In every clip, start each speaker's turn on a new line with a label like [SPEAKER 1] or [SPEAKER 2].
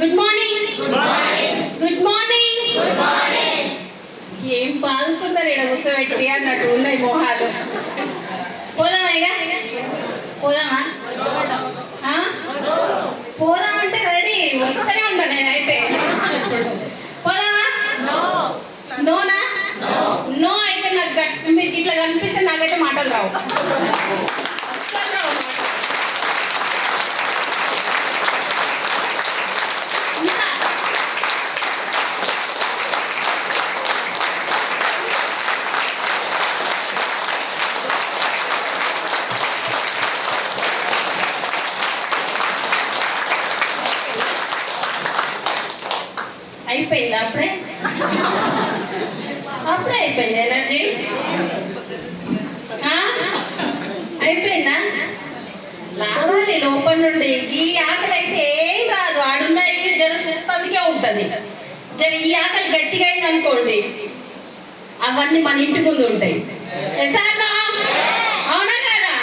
[SPEAKER 1] Good morning. Good morning. Good morning. Good morning. ఏం బాగుతున్నారు ఇక్కడ కూర్చోబెట్టి అన్నట్టు ఉన్నాయి మొహాలు. పోదామా ఇక? పోదామా? పోదామంటే రెడీ వస్తూనే ఉంటా నేనైతే. పోదామా? నోనా? నో అయితే నాకు మీకు ఇట్లా కనిపిస్తే నాకైతే మాటలు రావు. అయిపోయింది అప్పుడే అయిపోయింది ఎనర్జీ అయిపోయిందా? లావాలి లోపల నుండి. ఈ ఆకలి అయితే ఏం రాదు, ఆడున్నాయి జర చూస్తానికే ఉంటుంది. జర ఈ ఆకలి గట్టిగా అయింది అనుకోండి, అవన్నీ మన ఇంటి ముందు ఉంటాయి. అవునా కదా?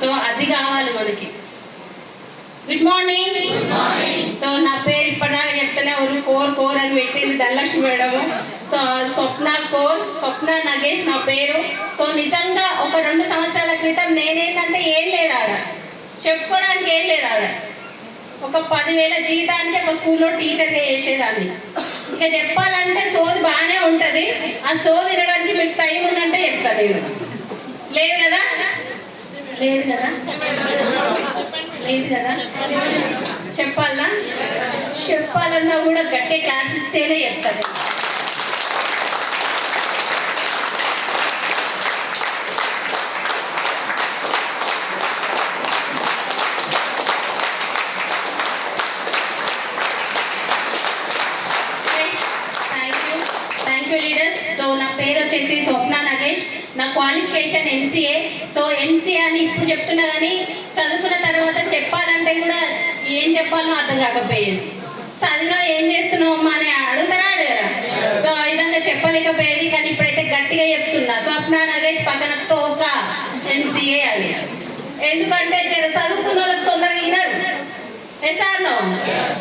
[SPEAKER 1] సో అది కావాలి మనకి. Good morning. సో నా పేరు ఇప్పటిదాకా చెప్తేనే ఎవరు కోర్ అని పెట్టింది ధనలక్ష్మి మేడము. సో స్వప్న నగేష్ నా పేరు. సో నిజంగా ఒక 2 సంవత్సరాల క్రితం నేనేంటంటే ఏం లేదు ఆడ, చెప్పుకోవడానికి ఏం లేదు ఆడ. ఒక 10,000 జీతానికి ఒక స్కూల్లో టీచర్గా చేసేదాన్ని. ఇక చెప్పాలంటే సోది బాగానే ఉంటుంది. ఆ సోది వినడానికి మీకు టైం ఉందంటే చెప్తా నేను. లేదు కదా? లేదు కదా? లేదు కదా? చెప్పాలన్నా కూడా గట్టే క్లాస్ ఇస్తేనే చెప్తాను. Thank you leaders. సో నా పేరు వచ్చేసి స్వప్న నగేష్. నా క్వాలిఫికేషన్ ఎంసీఏ. సో ఎంసీఏ అని ఇప్పుడు చెప్తున్నా కానీ చదువుకున్న తర్వాత చెప్పాలంటే కూడా ఏం చెప్పాలో అర్థం కాకపోయేది. చదివినా ఏం చేస్తున్నావు అమ్మా అని అడుగుతారా? సో ఆ విధంగా చెప్పలేకపోయేది. కానీ ఇప్పుడైతే గట్టిగా చెప్తున్నా, స్వప్న నగేష్ పక్కన తోక ఎంసీఏ అని. ఎందుకంటే చదువుకున్న వాళ్ళకి తొందరగా వినరు. ఎసార్నో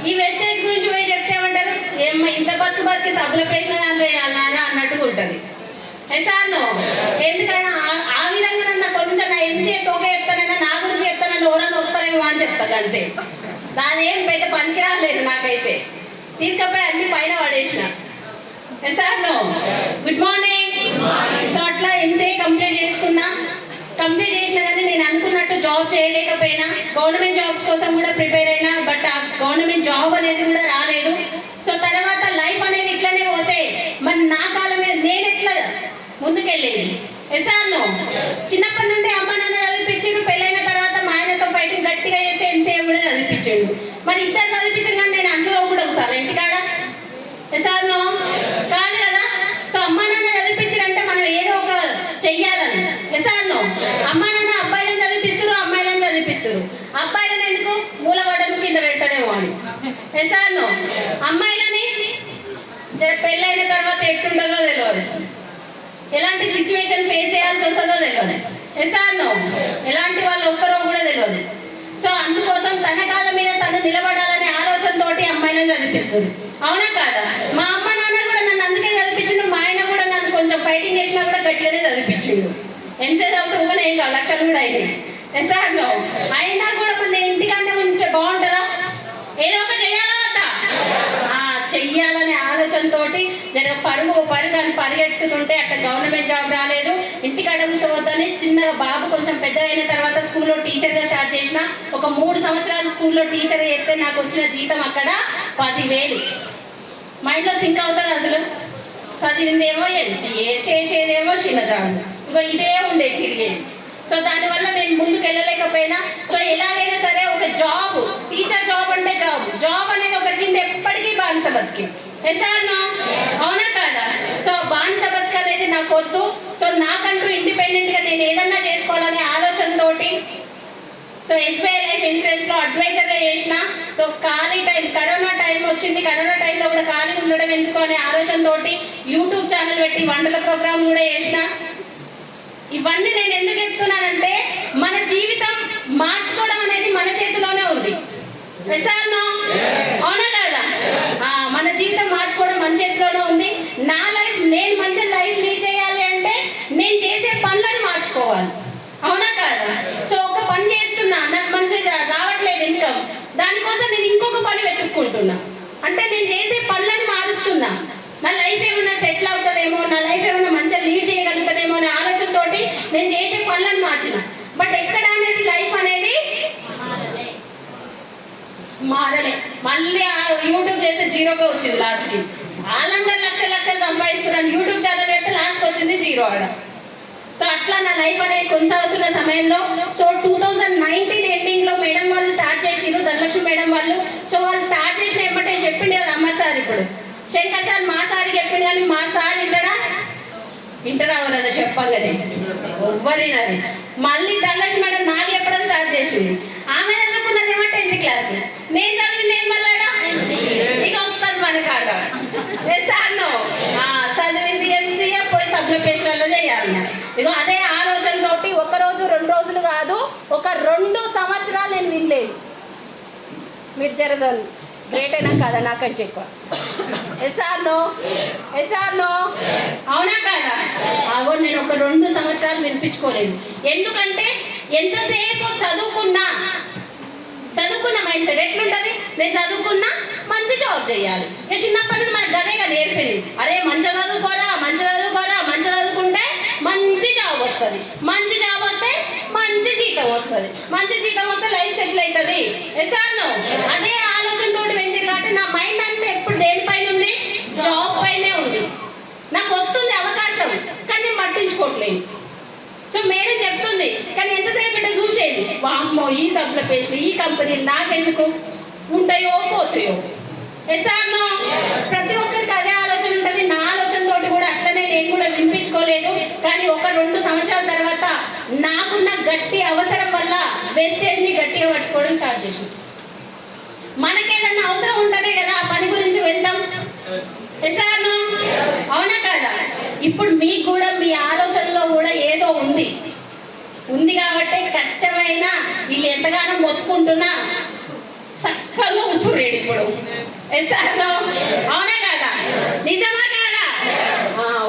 [SPEAKER 1] ఈ వెస్టేజ్ గురించి పోయి చెప్తేమంటారు, ఏమ్మా ఇంత బతుకు సబ్బుల పేసిన దాంట్లో వేయాలన్నా అన్నట్టుగా ఉంటుంది. ఎసార్నో ఎందుకైనా ఆ విధంగా నన్ను కొంచెం నా ఎంసీఏ తోక చెప్తానన్నా, నా గురించి చెప్తానన్నా ఎవరన్నా వస్తారేమో అని చెప్తాను అంతే. దానేం పెద్ద పనికి రాలేదు నాకైతే. తీసుకపోయి అన్ని పైన పడేసిన. ఎసార్నో గుడ్ మార్నింగ్. సో అట్లా ఎంసీఏ కంప్లీట్ చేసుకున్నా. కంప్లీట్ చేసినా కానీ నేను అనుకున్నట్టు జాబ్ చేయలేకపోయినా. గవర్నమెంట్ జాబ్స్ కోసం కూడా ప్రిపేర్ అయినా, బట్ ఆ గవర్నమెంట్ జాబ్ అనేది కూడా రాలేదు. సో తర్వాత లైఫ్ అనేది ఇట్లనే పోతే మరి నా కాలం మీద నేను ఎట్లా ముందుకెళ్ళేది? ఎసార్నో చిన్నప్పటి నుండి అమ్మ నాన్న చదివిపించారు. పెళ్ళైన తర్వాత మా ఆయనతో ఫైటింగ్ గట్టిగా చేస్తే ఎంసీఏ కూడా చదివిపించాడు. మరి ఇద్దరు చదివించారు కానీ నేను అంట్లో కూడా ఒకసారి ఇంటికాడ. ఎసార్నో కాదు కదా? సో అమ్మ నాన్న చదివిపించారంటే మనం ఏదో ఒక చెయ్యాలని. ఎసార్నో అమ్మ నాన్న అబ్బాయిలను చదివిపిస్తారు, అమ్మాయిలను చదివిపిస్తారు. అబ్బాయిలను ఎందుకు మూలగొడను కింద పెడతాడేమో అని. ఎసార్నో అమ్మాయిలని పెళ్ళైన తర్వాత ఎట్టుంటుందో తెలియదు, ఎలాంటి సిచ్యువేషన్ ఫేస్ చేయాల్సి వస్తుందో తెలియదు. ఎసార్నో ఎలాంటి వాళ్ళు వస్తారో కూడా తెలియదు. సో అందుకోసం తన కాళ్ళ మీద తను నిలబడాలనే ఆలోచనతోటి అమ్మాయిలను చదివిపిస్తారు. అవునా కాదా? మా అమ్మ నాన్న కూడా నన్ను అందుకే చదివించిండు. మా ఆయన కూడా నన్ను కొంచెం ఫైటింగ్ చేసినా కూడా గట్టిగానే చదివించిండు. ఎంసీఏ చదువుతూ ఏం కాదు, లక్షలు కూడా అయినాయి. ఎసార్నో అయినా కూడా మన ఇంటికన్నా ఉంటే బాగుంటుందా? ఏదో ఒక చెయ్యాలా చెయ్యాలనే ఆలోచనతోటి పరుగు అని పరిగెత్తుతుంటే అట్లా గవర్నమెంట్ జాబ్ రాలేదు. ఇంటికాడ కూర్చోవద్దని చిన్నగా బాబు కొంచెం పెద్దగా అయిన తర్వాత స్కూల్లో టీచర్గా స్టార్ట్ చేసిన. ఒక 3 సంవత్సరాలు స్కూల్లో టీచర్ చేస్తే నాకు వచ్చిన జీతం అక్కడ 10,000. మైండ్లో సింక్ అవుతుంది అసలు. చదివిందేమో ఎంసీఏ, చేసేదేమో చిన్న జాబ్. ఇగో ఇదే ఉండే తిరిగేది. సో దానివల్ల నేను ముందుకు వెళ్ళలేకపోయినా. సో ఎలాగైనా సరే ఒక జాబ్, టీచర్ జాబ్ అంటే జాబ్ అనేది ఒకరి కింద ఎప్పటికీ బానిస బతికి. ఎసార్నో అవునా కాదా? సో బానిస బతికి అనేది నాకు వద్దు. సో నాకంటూ ఇండిపెండెంట్గా నేను ఏదన్నా చేసుకోవాలనే ఆలోచనతోటి సో ఎస్బీఐ లైఫ్ ఇన్సూరెన్స్లో అడ్వైజర్గా చేసిన. సో ఖాళీ టైం, కరోనా టైం వచ్చింది. కరోనా టైంలో కూడా ఖాళీ ఉండడం ఎందుకు అనే ఆలోచనతోటి యూట్యూబ్ ఛానల్ పెట్టి వంటల ప్రోగ్రామ్ కూడా చేసిన. ఇవన్నీ నేను ఎందుకు చెప్తున్నానంటే మన జీవితం మార్చుకోవడం అనేది మన చేతిలోనే ఉంది. Yes or no? దానికోసం నేను ఇంకొక పని వెతుక్కుంటున్నా. అంటే నేను చేసే పనులను మారుస్తున్నా. నా లైఫ్ ఏమైనా సెటిల్ అవుతుందేమో, నా లైఫ్ ఏమైనా మంచిగా లీడ్ చేయగలుగుతానేమో అనే ఆలోచనతోటి నేను చేసే పనులను మార్చిన. బట్ ఎక్కడ అనేది లైఫ్ అనేది మారలే. మళ్ళీ యూట్యూబ్ చేస్తే జీరోగా వచ్చింది లాస్ట్కి. వాళ్ళందరూ లక్షలు సంపాదిస్తున్నాను, యూట్యూబ్ ఛానల్ పెడితే లాస్ట్కి వచ్చింది జీరో ఆడ. సో అట్లా నా లైఫ్ అనేది కొనసాగుతున్న సమయంలో సో 2019 ఎండింగ్లో మేడం వాళ్ళు స్టార్ట్ చేసిరు, ధనలక్ష్మి మేడం వాళ్ళు. సో వాళ్ళు స్టార్ట్ చేసిన ఏమంటే చెప్పింది కదా అమ్మ సార్, ఇప్పుడు శంకర్ సార్ మా సార్కి చెప్పింది, కానీ మా సార్ ఇంటరా ఎవరన్నా చెప్పగానే ఎవ్వరినది. మళ్ళీ ధనలక్ష్మి మేడం నాకు చెప్పడం స్టార్ట్ చేసింది. ఆమె చదువుకున్నది ఏమో 10th క్లాస్, నేను చదివింది ఏం మళ్ళాడా ఇక వస్తుంది మన కాడ. సార్ను చదివింది ఎంసీఏ, పోయి సబ్ లొకేషన్లో చేయాలి. ఇక అదే ఆలోచనతోటి 1 రోజు 2 రోజులు కాదు, ఒక 2 సంవత్సరాలు నేను వినలేదు. మీరు జరగదు గ్రేట్ అయినా కాదా నాకంటే ఎక్కువ. ఎస్ఆర్నో అవునా కాదా? ఆగో నేను ఒక 2 సంవత్సరాలు వినిపించుకోలేదు. ఎందుకంటే ఎంతసేపు చదువుకున్న మైండ్ సెట్ ఎట్లుంటుంది, నేను చదువుకున్నా మంచి జాబ్ చేయాలి. ఇక చిన్నప్పటి నుండి మనకు గదేగా నేర్పింది, అరే మంచిగా చదువుకుంటే మంచి జాబ్ వస్తుంది, మంచి జాబ్ వస్తే మంచి జీతం వస్తే లైఫ్ సెటిల్ అవుతుంది. ఎస్ఆర్నో అదే ఆలోచనతో పెంచింది కాబట్టి నా మైండ్ అంతా ఎప్పుడు దేనిపైన ఉంది, జాబ్ పైనే ఉంది. నాకు వస్తుంది అవకాశం, కానీ నేను పట్టించుకోవట్లేదు. సో మేడం చెప్తుంది, కానీ ఎంతసేపు అంటే చూసేది, వామ్మో ఈ సబ్ల పేస్ట్లు ఈ కంపెనీలు నాకెందుకు, ఉంటాయో పోతాయో. ఎస్ఆర్నో ప్రతి ఒక్కరికి అదే ఆలోచన ఉంటుంది. నా ఆలోచనతోటి కూడా అట్లనే నేను కూడా వినిపించుకోలేదు. కానీ ఒక 2 సంవత్సరాల తర్వాత నాకున్న గట్టి అవసరం వల్ల వేస్టేజ్ని గట్టిగా పట్టుకోవడం స్టార్ట్ చేసింది. మనకేదన్నా అవసరం ఉంటేనే కదా ఆ పని గురించి వెళ్తాం. ఎస్ఆర్నో అవునా కాదా? ఇప్పుడు మీకు కూడా మీ ఆలోచనలో కూడా ఏదో ఉంది కాబట్టి కష్టమైన వీళ్ళు ఎంతగానో మొత్తుకుంటున్నా చక్కగా ఉసురేడు ఇప్పుడు. ఎస్ఆర్నో అవునా కాదా? నిజమా కాదా?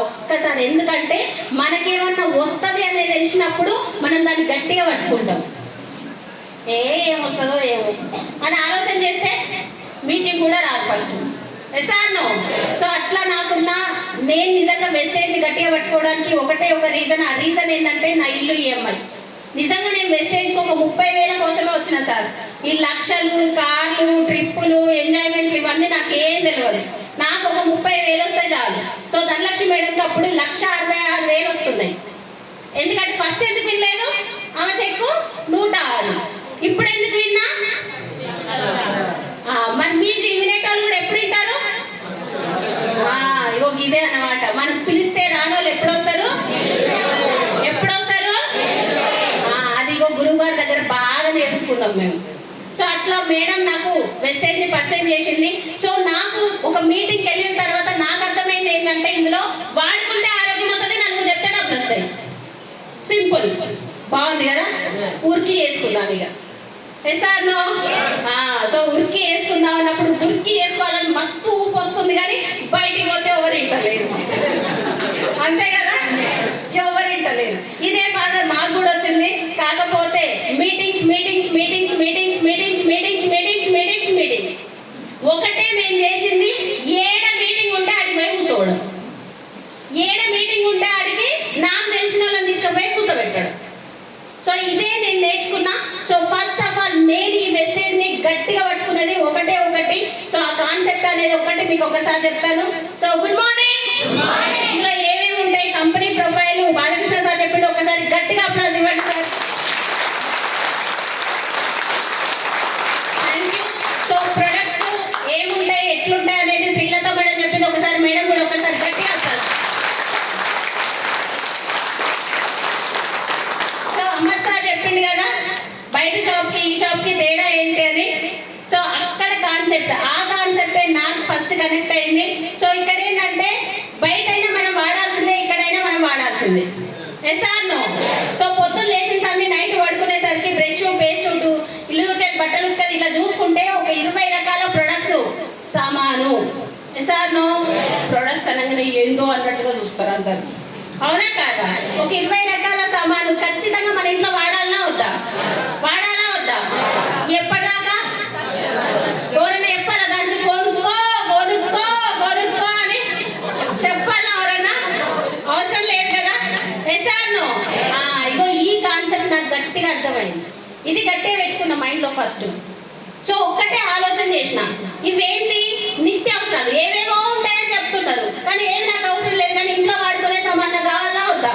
[SPEAKER 1] ఒక్కసారి ఎందుకంటే మనకేమన్నా వస్తుంది అనేది తెలిసినప్పుడు మనం దాన్ని గట్టిగా పట్టుకుంటాం. ఏమొస్తుందో ఏమో అని ఆలోచన చేస్తే మీటింగ్ కూడా రాదు ఫస్ట్. ఎస్ఆర్నో సో అట్లా నేను నిజంగా వెస్టేజ్ని గట్టిగా పట్టుకోవడానికి ఒకటే ఒక రీజన్. ఆ రీజన్ ఏంటంటే నా ఇల్లు ఈఎంఐ. నిజంగా నేను వెస్టేజ్కి ఒక 30,000 కోసమే వచ్చిన సార్. ఈ లక్షలు, కార్లు, ట్రిప్పులు, ఎంజాయ్మెంట్లు ఇవన్నీ నాకు ఏం తెలియదు. నాకు ఒక 30,000 వస్తే చాలు. సో ధనలక్ష్మి మేడంకి అప్పుడు 1,66,000 వస్తున్నాయి. ఎందుకంటే ఫస్ట్ ఎందుకు వినలేదు, ఆమె చెక్కు 106. ఇప్పుడు ఎందుకు విన్నా? మరి మీరు వినేటోళ్ళు కూడా ఎప్పుడు వింటారు? ఇగో ఇదే అన్నమాట. మనం పిలిస్తే రానోళ్ళు ఎప్పుడు వస్తారు? అది ఇగో గురువు గారి దగ్గర బాగా నేర్చుకున్నాం మేము. సో అట్లా మేడం నాకు వెస్టేజ్ని పరిచయం చేసింది. సో నాకు ఒక మీటింగ్కి వెళ్ళిన తర్వాత నాకు అర్థమైంది ఏంటంటే ఇందులో వాడుకుంటే ఆరోగ్యం వస్తుంది, నలుగురు చెప్తే డబ్బులు వస్తాయి. సింపుల్, బాగుంది కదా? ఊరికి వేసుకుందాం ఇక. ఎస్ఆర్నో సో ఉరికి వేసుకుందాం అన్నప్పుడు ఉరికి వేసుకోవాలని మస్తు ఊపు వస్తుంది, కానీ బయటికి పోతే ఎవరు ఇంటలేరు. అంతే కదా, ఎవరు ఇంటలేరు. ఇదే బాధ మాకు కూడా వచ్చింది. కాకపోతే మీటింగ్స్ ఒకటే మేము చేసింది. ఏడ మీటింగ్ ఉంటే ఆడికి పోయి కూర్చోవడం, ఏడ మీటింగ్ ఉంటే ఆడికి నాకు తెలిసిన వాళ్ళని తీసుకుపోయి కూర్చోబెట్టాడు. సో ఇదే నేను నేర్చుకున్నా. సో ఫస్ట్ ఆఫ్ ఆల్ నేను ఈ వెస్టేజ్ని గట్టిగా పట్టుకున్నది ఒకటి. సో ఆ కాన్సెప్ట్ అనేది ఒకటి మీకు ఒకసారి చెప్తాను. So good morning. ఇందులో ఏమేమి ఉంటాయి, కంపెనీ ప్రొఫైల్ బాలకృష్ణ సార్ చెప్పిండు. ఒకసారి గట్టిగా అప్లాజ్ ఇవ్వండి sir. Thank you. So products ఏముంటాయి, ఎట్లుంటాయి అనేది శ్రీలత మేడం చెప్పింది. ఒకసారి మేడం కూడా ఒకసారి గట్టిగా అప్లాజ్. సో అమ్మర్ సార్ చెప్పిండు కదా బయట షాప్కి ఈ షాప్కి తేడా ఏంటి అని. సో అక్కడ కాన్సెప్ట్, ఆ కాన్సెప్టే నాకు ఫస్ట్ కనెక్ట్ అయింది. సో ఇక్కడ ఏంటంటే బయట అయినా మనం వాడాల్సిందే, ఇక్కడైనా మనం వాడాల్సిందే. ఎస్ఆర్నో సో పొద్దున్న లేచిన సంది నైట్ పడుకునేసరికి బ్రష్, పేస్ట్, ఇల్లు ఉడ్చేది, బట్టలు ఉత్కది ఇట్లా చూసుకుంటే ఒక 20 రకాల ప్రొడక్ట్స్ సామాను. ఎస్ఆర్నో ప్రొడక్ట్స్ అనగానే ఏందో అన్నట్టుగా చూస్తారు అందరు, అవునా కాదా? ఒక 20 రకాల సామాను ఖచ్చితంగా మన ఇంట్లో వాడాలా వద్దా? ఎప్పటిదాకా? ఫస్ట్. సో ఒక్కటే ఆలోచన చేసిన, ఇవేంటి నిత్యావసరాలు ఏవేవో ఉంటాయని చెప్తున్నారు, కానీ ఏం నాకు అవసరం లేదు, కానీ ఇంట్లో వాడుకునే సామాన్లు కావాలా వద్దా?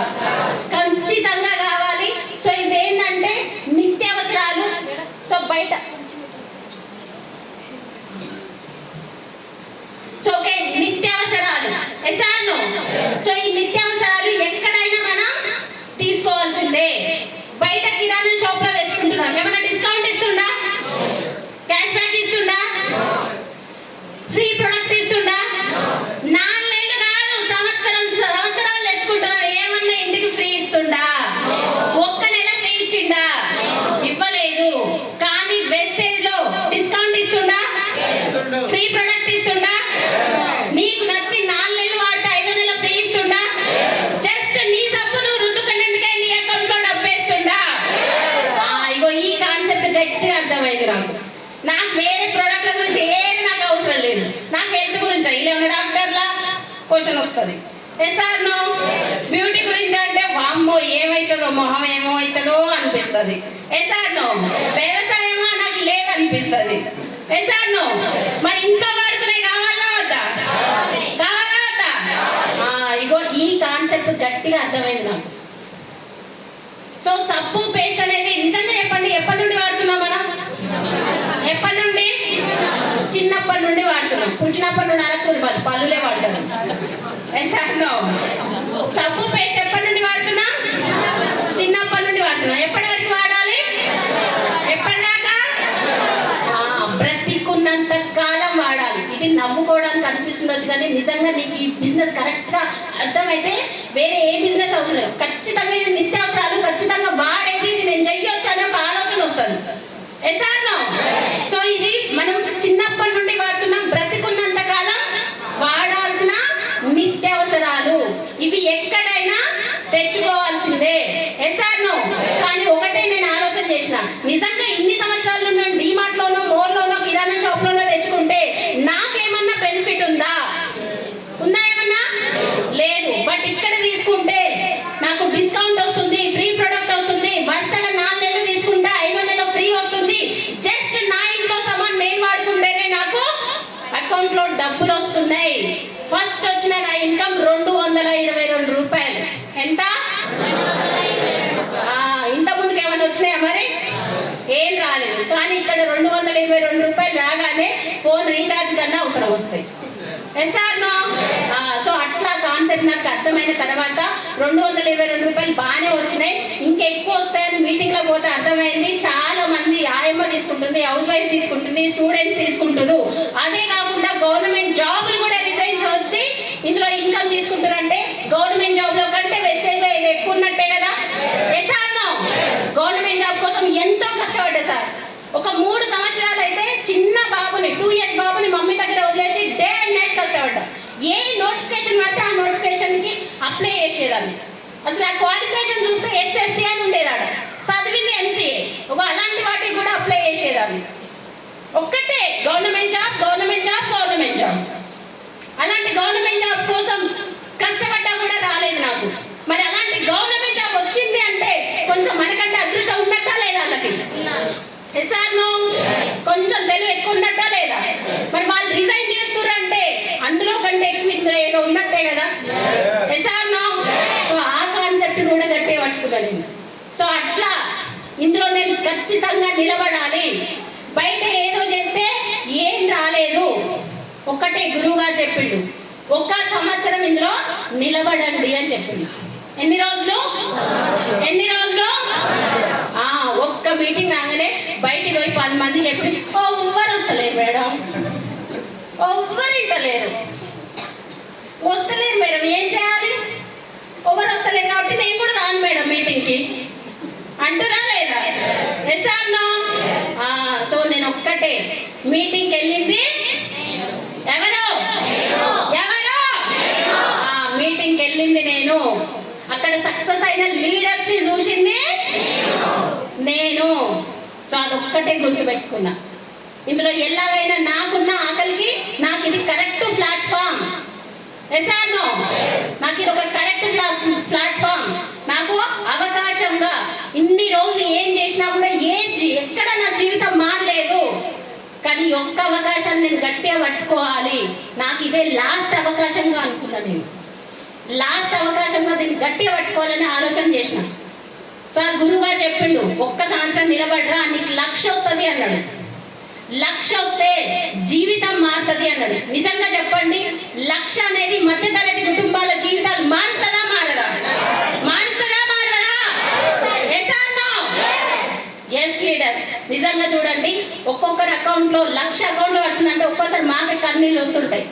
[SPEAKER 1] ఖచ్చితంగా కావాలి. సో ఇవేంటంటే నిత్యావసరాలు. సో బయట సో ఓకే, నిత్యావసరాలు ఎస్ఆర్నో. సో ఈ నిత్యావసరాలు ఎక్కడైనా మనం తీసుకోవాల్సిందే. బయట కిరాణా షాప్ లో తెచ్చుకుంటున్నాం, ఏమైనా డిస్కౌంట్ ఇస్తుందా? క్యాష్ బ్యాక్ ఇస్తుందా? ఫ్రీ ప్రొడక్ట్ ఇస్తుందా? 4 నెలలు కాదు, సంవత్సరాలు తెచ్చుకుంటున్నాం, ఏమన్నా ఇంటికి ఫ్రీ ఇస్తుందా? 1 నెల ఫ్రీ ఇచ్చిందా? ఇవ్వలేదు. కానీ వెస్టేజ్ లో డిస్కౌంట్ ఇస్తుందా? ఫ్రీ ప్రొడక్ట్ ఇస్తుందా? నీకు నచ్చి 4 నెలలు వాడితే 5వ నెల ఫ్రీ ఇస్తుందా? జస్ట్ నీ సబ్బు నువ్వు రుద్దుకునేందుకే నీ అకౌంట్ లో డబ్బేస్తుందా? ఇగో ఈ కాన్సెప్ట్ గట్టిగా అర్థమైంది నాకు వేరే ప్రోడక్ట్ల గురించి ఏది నాకు అవసరం లేదు. నాకు హెల్త్ గురించి ఇలా డాక్టర్లా క్వశ్చన్ వస్తుంది. ఎస్ఆర్నో బ్యూటీ గురించి అంటే వామ్మో ఏమవుతుందో, మొహం ఏమవుతుందో అనిపిస్తుంది. ఎస్ఆర్నో వ్యవసాయమా నాకు లేదనిపిస్తుంది. ఎస్ఆర్నో మరి ఇంట్లో వాడుకునే కావాలా వద్దా? కావాలా వద్దా? ఇగో ఈ కాన్సెప్ట్ గట్టిగా అర్థమైంది నాకు. సో సబ్బు పేస్ట్ అనేది నిజంగా చెప్పండి, ఎప్పటి నుండి వాడుతున్నాం మనం? ఎప్పటి నుండి? చిన్నప్పటి నుండి వాడుతున్నాం. పుట్టినప్పటి నుండి అనకూడదు, పళ్ళులే వాడతారు. సబ్బు పేస్ట్ ఎప్పటి నుండి వాడుతున్నాం? చిన్నప్పటి నుండి వాడుతున్నాం. ఎప్పటి వరకు వాడాలి? ఎప్పటిదాకా? బ్రతికున్నంత కాలం వాడాలి. ఇది నవ్వుకోవడానికి అనిపిస్తుండొచ్చు, కానీ నిజంగా నీకు ఈ బిజినెస్ కరెక్ట్ గా అర్థమైతే వేరే ఏ బిజినెస్ అవసరం లేదు. ఖచ్చితంగా ఇది నిత్యావసరాలు, ఖచ్చితంగా వాడేది, ఇది నేను చెయ్యొచ్చు అనే ఒక ఆలోచన వస్తుంది. ఎస్ఆర్నో సో ఇది మనం చిన్నప్పటి నుండి వాడుతున్నాం, బ్రతికున్నంత కాలం వాడాల్సిన నిత్యావసరాలు. ఇవి ఎక్కడైనా తెచ్చుకోవాల్సిందే. ఎస్ఆర్నో కానీ ఒకటే నేను ఆలోచన చేసిన, నిజంగా ఇన్ని సంవత్సరాల నుండి డిమార్ట్ లోనో, మోర్ లోనో, కిరాణా షాప్ లోనో తెచ్చుకుంటే నాకేమన్నా బెనిఫిట్ ఉందా? ఏమన్నా లేదు. బట్ ఇక్కడ తీసుకుంటే నాకు డిస్కౌంట్ వస్తుంది, ఫ్రీ ప్రొడక్ట్ వస్తుంది, వరుసగా 4 నెలలు తీసుకుంటే 5వ నెల ఫ్రీ వస్తుంది. జస్ట్ నా ఇంట్లో సామాన్ నేను వాడుకుంటేనే నాకు అకౌంట్ లో డబ్బులు వస్తున్నాయి. ఫస్ట్ వచ్చిన నా ఇన్కమ్ 222 రూపాయలు. ఎంత? ఇంత ముందుకు ఏమైనా వచ్చినాయా? మరి ఏం రాలేదు. కానీ ఇక్కడ 222 రూపాయలు రాగానే ఫోన్ రీఛార్జ్ కన్నా అవసరం వస్తాయి. ఎస్ఆర్నో సో అట్లా కాన్సెప్ట్ నాకు అర్థమైన తర్వాత 222 రూపాయలు బాగానే వచ్చినాయి, ఇంకెక్కువ వస్తాయని మీటింగ్ లో పోతే అర్థమైంది. చాలా మంది ఆయమ్మ తీసుకుంటుంది, హౌస్ వైఫ్ తీసుకుంటుంది, స్టూడెంట్స్ తీసుకుంటారు. అదే కాకుండా గవర్నమెంట్ జాబులు కూడా రిజైన్ వచ్చి ఇందులో ఇన్కమ్ తీసుకుంటారంటే గవర్నమెంట్ జాబ్ లో కంటే వెస్టేజ్ లో ఎక్కువ ఉన్నట్టే కదా. ఎస్ఆర్నో గవర్నమెంట్ జాబ్ కోసం ఎంతో కష్టపడ్డా సార్. ఒక 3 సంవత్సరాలు అయితే చిన్న బాబుని 2 ఇయర్స్ బాబుని మమ్మీ దగ్గర వదిలేసి డే అండ్ నైట్ కష్టపడ్డా. ఏ నోటిఫికేషన్ పడితే ఆ నోటిఫికేషన్ కి అప్లై చేసేదాన్ని. అసలు ఆ క్వాలిఫికేషన్ చూస్తే ఎస్ఎస్సి అని ఉండేదాడ, చదివింది ఎంసీఏ. అలాంటి వాటికి కూడా అప్లై చేసేదాన్ని. ఒక్కటే government job, government job, government job. అలాంటి గవర్నమెంట్ జాబ్ కోసం కష్టపడ్డా కూడా రాలేదు నాకు. మరి అలాంటి గవర్నమెంట్ జాబ్ వచ్చింది అంటే కొంచెం మనకంటే అదృష్టం ఉన్నట్టా లేదా? వాళ్ళకి ఎస్ఆర్నో కొంచెం తెలివి ఎక్కువ ఉన్నట్టా లేదా? మరి వాళ్ళు రిజైన్ చేస్తుర్రంటే అందులో కంటే ఎక్కువ ఇందులో ఏదో ఉన్నట్టే కదా. ఎస్ఆర్నో ఆ కాన్సెప్ట్ కూడా గట్టిగా పట్టుకున్నాను. సో అట్లా ఇందులో నేను ఖచ్చితంగా నిలబడాలి. బయట ఏదో చేస్తే ఏం రాలేదు. ఒక్కటే గురువుగా చెప్పిండు, 1 సంవత్సరం ఇందులో నిలబడండి అని చెప్పిండు. ఎన్ని రోజులు? ఒక్క మీటింగ్ రాగానే బయటికి పోయి 10 మంది చెప్పి ఎవ్వరు వస్తలేరు మేడం, ఎవ్వరు ఇంటలేరు, వస్తలేరు మేడం, ఏం చేయాలి? ఎవరు వస్తలేరు కాబట్టి నేను కూడా రాను మేడం మీటింగ్కి అంటురా లేదా? ఎస్ఆర్నో సో నేను ఒక్కటే మీటింగ్కి వెళ్ళింది ఎవరు? మీటింగ్కి వెళ్ళింది నేను. అక్కడ సక్సెస్ అయిన లీడర్స్ ని చూసింది నేను. సో అదొక్కటే గుర్తుపెట్టుకున్నా. ఇందులో ఎలాగైనా నాకున్న ఆకలికి నాకు ఇది కరెక్ట్ ప్లాట్ఫామ్. ఎస్ఆర్నో నాకు ఇది ఒక కరెక్ట్ ప్లాట్ఫామ్. నాకు అవకాశంగా ఇన్ని రోజులు ఏం చేసినా కూడా ఎక్కడ నా జీవితం ఒక్క అవకాశాన్ని నేను గట్టిగా పట్టుకోవాలి, నాకు ఇదే లాస్ట్ అవకాశంగా అనుకున్నా. నేను లాస్ట్ అవకాశంగా దీన్ని గట్టిగా పట్టుకోవాలని ఆలోచన చేసిన. సార్ గురువుగారు చెప్పిండు, ఒక్క సంవత్సరం నిలబడరా నీకు 1,00,000 వస్తుంది అన్నాడు. 1,00,000 వస్తే జీవితం మారుతుంది అన్నాడు. నిజంగా చెప్పండి, 1,00,000 అనేది మధ్యతరగతి కుటుంబాల జీవితాలు మారుస్తుందా మారదా? మారుస్తుందా మారదా? ఎస్ లీడర్స్, నిజంగా చూడండి, ఒక్కొక్కరి అకౌంట్లో 1,00,000 అకౌంట్లో పడుతుందంటే ఒక్కోసారి మాకే కన్నీళ్ళు వస్తుంటాయి.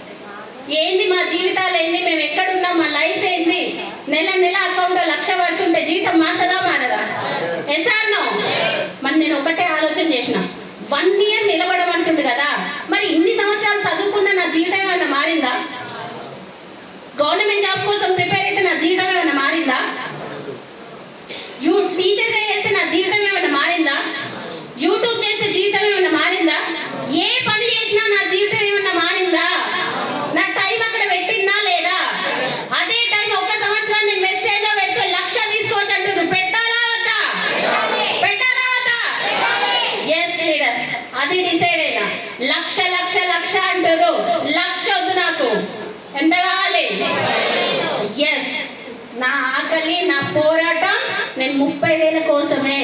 [SPEAKER 1] ఏంది మా జీవితాలు ఏంది, మేము ఎక్కడున్నాం, మా లైఫ్ ఏంది? నెల నెల అకౌంట్లో 1,00,000 పడుతుంటే జీవితం మారుతుందా మారదా? ఎసార్నో? మరి నేను ఒకటే ఆలోచన చేసిన, 1 year నిలబడమంటుండు కదా, మరి ఇన్ని సంవత్సరాలు చదువుకున్న నా జీవితం ఏమైనా మారిందా? గవర్నమెంట్ జాబ్ కోసం ప్రిపేర్ అయితే నా జీవితం ఏమైనా మారిందా? టీచర్గా చేస్తే నా జీవితం ఏమైనా మారిందా? యూట్యూబ్ చేస్తే జీవితం ఏమైనా మారిందా? ఏ పని చేసినా నా జీవితం ఏమైనా మారిందా? నా టైం అక్కడ పెట్టిందా లేదా? అదే టైం ఒక్క సంవత్సరం నేను వెస్టైన్లో పెడితే 1,00,000 తీసుకోవచ్చు అంటారు. పెట్టాలా వద్దా? పెట్టాలా వద్దా? ఎస్ లీడర్స్, అది డిసైడ్ అయినా. 1,00,000 అంటారు, 1,00,000 వద్దు నాకు. ఎంత కావాలి? ఎస్, నా ఆకలి, నా పోరాటం నేను 30,000 కోసమే.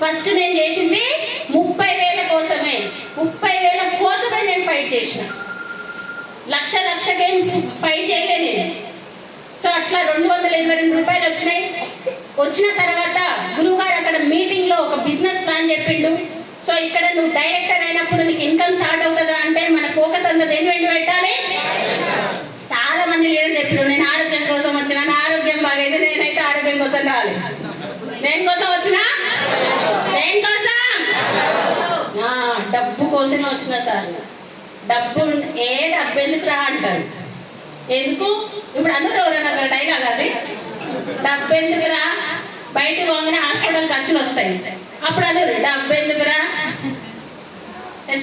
[SPEAKER 1] ఫస్ట్ నేను చేసింది 30,000 కోసమే. 30,000 కోసమే నేను ఫైట్ చేసిన. 1,00,000 ఏం ఫైట్ చేయలే నేను. సో అట్లా 222 రూపాయలు వచ్చినాయి. వచ్చిన తర్వాత గురువుగారు అక్కడ మీటింగ్లో ఒక బిజినెస్ ప్లాన్ చెప్పిండు. సో ఇక్కడ నువ్వు డైరెక్టర్ అయినప్పుడు నీకు ఇన్కమ్ స్టార్ట్ అవుతుందా అంటే మన ఫోకస్ అంతా దేని వెంట పెట్టాలి? చాలా మంది లీడర్స్ చెప్పారు, నేను ఆరోగ్యం కోసం వచ్చిన, నా ఆరోగ్యం బాగైతే, నేనైతే ఆరోగ్యం కోసం రాలి. దేనికోసం వచ్చినా? దేనికోసం? డబ్బు కోసమే వచ్చిన సార్. డబ్బు డబ్బు ఎందుకు రా అంటారు. ఎందుకు? ఇప్పుడు అందరూ ఎవరైనా డైలాగ్ అది, డబ్బు ఎందుకురా, బయటకు పోగానే హాస్పిటల్ ఖర్చులు వస్తాయి, అప్పుడు అన్నారు డబ్బు ఎందుకురా.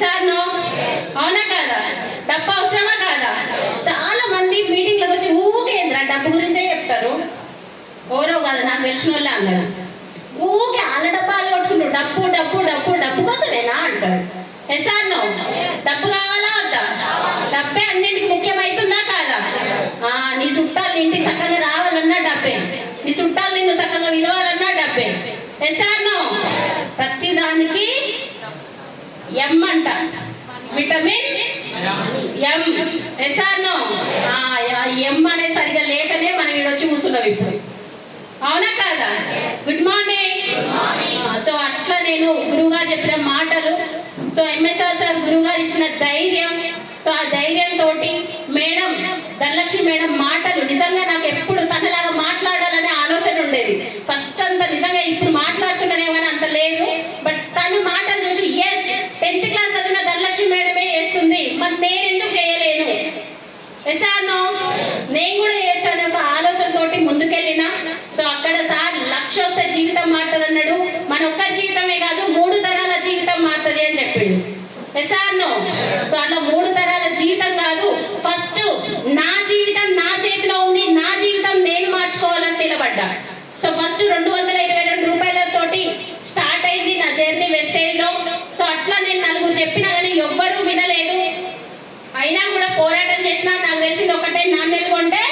[SPEAKER 1] సార్ నో, అవునా కాదా? డబ్బు అవసరమా కాదా? చాలా మంది మీటింగ్లకు వచ్చి ఊకేంద్రా డబ్బు గురించే చెప్తారు. ఎవరో కాదు, నాకు తెలిసిన వాళ్ళే అన్నారు. ఊకే వాళ్ళ డబ్బాలు కొట్టుకుంటారు, డబ్బు డబ్బు డబ్బు డబ్బు కోసమేనా అంటారు. సార్ నో, డబ్బు కావాలా వద్దా? డబ్బే అన్నింటికి ముఖ్యమవుతుందా కాదా? నీ చుట్టాలు ఇంటికి చక్కగా రావాలన్నా డబ్బే, నీ చుట్టాలు నిన్ను చక్కగా విలవాలన్నా డబ్బే. సార్ నో, ప్రతి దానికి ఎం అంట, విటమిన్ ఎం. సార్ నో, ఎం అనే సరిగా లేకనే మనం ఈడొచ్చి కూర్చున్నాం ఇప్పుడు, అవునా కాదా? Good morning. సో అట్లా నేను గురువుగారు చెప్పిన మాటలు, సో ఎంఎస్ఆర్ సార్ గురువుగారు ఇచ్చిన ధైర్యం, సో ఆ ధైర్యంతో మేడం ధనలక్ష్మి మేడం మాటలు నిజంగా నాకు ఎప్పుడు తనలాగా మాట్లాడాలనే ఆలోచన ఉండేది. ఫస్ట్ అంత నిజంగా ఇప్పుడు మాట్లాడుతున్నానే కానీ అంత లేదు. బట్ తను మాటలు చూసి ఎస్ 10th క్లాస్ చదివిన ధనలక్ష్మి మేడమే చేస్తుంది, మరి నేను ఎందుకు చేయలేను? ఎసార్నో, నేను కూడా చేయొచ్చు అనే ఒక ఆలోచనతోటి ముందుకెళ్ళిన. సో అక్కడ సార్ 1,00,000 వస్తే జీవితం మారుతుంది అన్నాడు. మన ఒక్కరి జీవితమే కాదు 3 తరాల జీవితం మారుతుంది అని చెప్పిండు. ఎసార్నో, సో అట్లా 3 తరాల జీవితం కాదు, ఫస్ట్ నా జీవితం నా చేతిలో ఉంది, నా జీవితం నేను మార్చుకోవాలని నిలబడ్డా. సో ఫస్ట్ 222 రూపాయలతోటి స్టార్ట్ అయింది నా జర్నీ వెస్టైన్లో. సో అట్లా నేను నలుగురు చెప్పినా కానీ ఎవ్వరూ వినలేదు. అయినా కూడా పోరాటం చేసినా. నాకు తెలిసింది ఒకటే, నాణ్యలు కొంటే